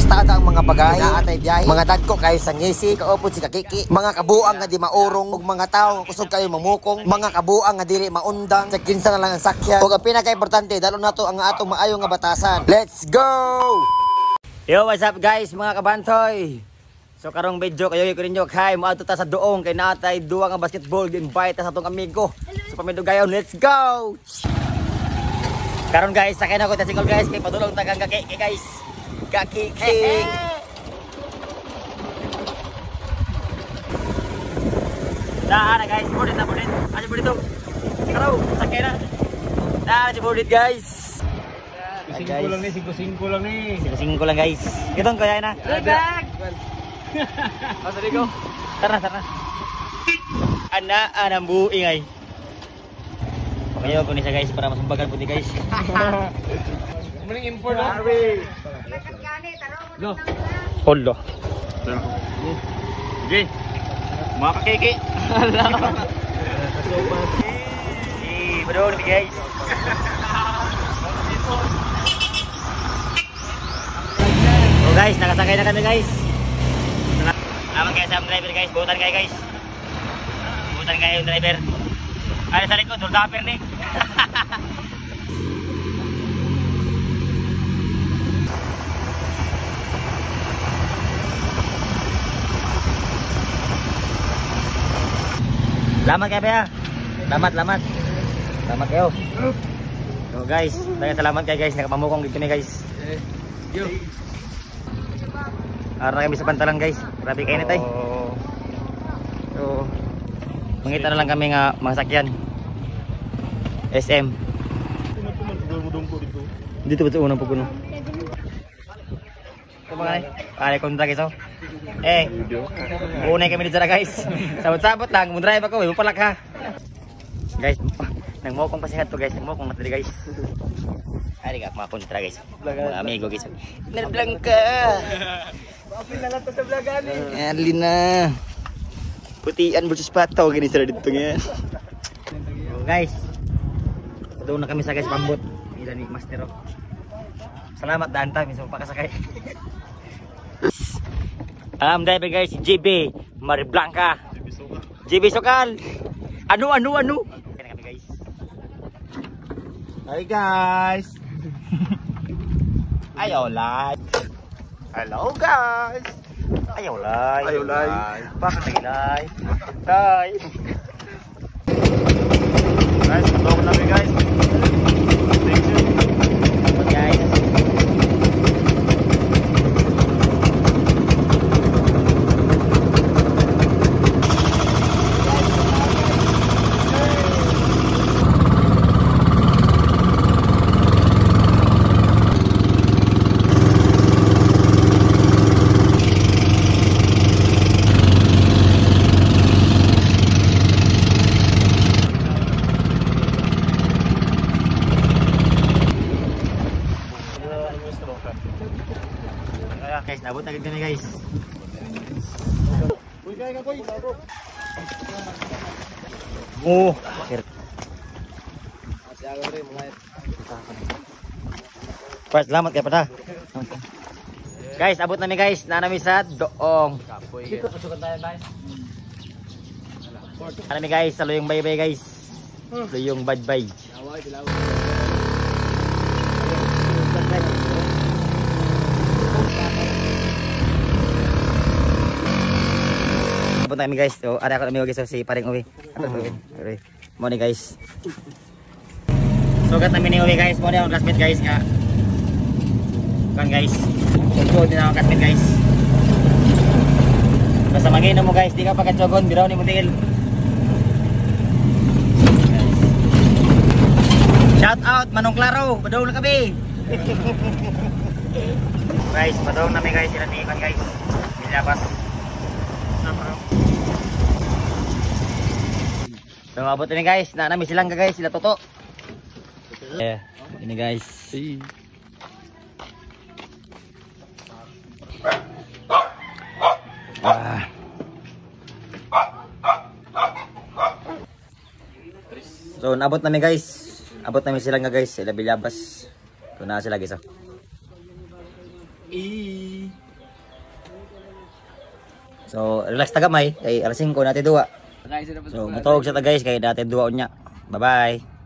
Basta ang mga bagay, atay biyahe, mga dagko kayo sa ngisi, kaupod si kakiki, mga kabuang nga di maurong, ug mga tao kusog kayo mamukong, mga kabuang nga dili maundang, sa kinsa na lang ang sakyan. Ug ang pinaka-importante, dalo nato ang atong maayo nga batasan. Let's go! Yo, what's up guys, mga kabantoy? So karong video kayo ko ninyo kay moadto ta sa duong kay natay duwa nga basketball gi-invite sa atong amigo. So pamidugayon, let's go! Karon guys, sakay na ko ta sikol guys kay padulong tagang kakiki guys. Kakiki. Nah, guys, bodit na bodit. Aja bodit tuh. Karaw, sakay na. Nah, aja bodit guys. 5 lang nih, 5 lang nih. 5 lang guys. Kitong kaya na. Ada. Masa dito. Tara. Ana buing ay. Pakayo ko ni sa guys para masumbagan puti guys. Mending import na. Arwi. No. Holo. Sige. Mga kakiki. Betul nih guys. Oh guys, nakasakay na kami guys. Aman kayo sa driver guys, buutan kayo guys. Buutan kayo yung driver. Ada sa likod, durdaper nih. Selamat kayo ya. Selamat kayo. So guys, salamat kayo guys, nakapamukong dito ni guys. Yo. Ara kami sa pantalan guys. Grabe kayo na tay. So mangita na lang kami nga mga sakyan. SM. Dito ba 'to unang pupuno? Kumay. Pare kontra guys oh. Unay kami dito guys. Sabot-sabot lang, mo drive ako, mo palak ha. Guys, nagmokong pasihat to guys, nagmokong matali guys. Ari ka mga kontra guys. Mga amigo guys. Blanca. Apil na lang to sa vlogan eh. Alina. Putian versus pataw gini sila dito nga. Guys. Doon na kami sa guys pambot. Ila ni Master Rock. Salamat daan ta mismo pa kasakay. Driver guys, JB Mariblanca. JB Sokal. Ano? Kaya kami guys. Hi guys. Ayaw live. Hello guys. Ayaw live. Bakit lagi live? Hi. Guys, patawag namin guys. Thank you. Guys. Guys, nabot na kami guys. Uy, kaya ka koy. Oh, Pas, selamat kayo pa. Guys, abot namin guys. Nanami sa doong. Dito pasukan tayo guys. Nanami guys, sa Luyong Baybay guys. Luyong Badbay. Abot namin guys. So, ada ako namin guys si paring uwi. Mo ni guys. Sugat namin ni uwi guys. Mo ni ang classmate guys nga. Kan guys. Sugot din ang classmate guys. Basta mangino mo guys, di ka pagkatsogon, biraw ni mo tigil. Shout out Manong Claro, padawon na kami. Guys, padawon namin guys sila ni Ivan guys. Bilabas. So abot ini guys, na nami silang guys, sila toto. Ini guys. So nabot namin guys. Abot namin sila nga guys, sila Bilabas. So na sila guys. So relax ta gamay kay alas 5 natin duwa. So mutawag sa ta guys kay natin duwa unya. Bye bye.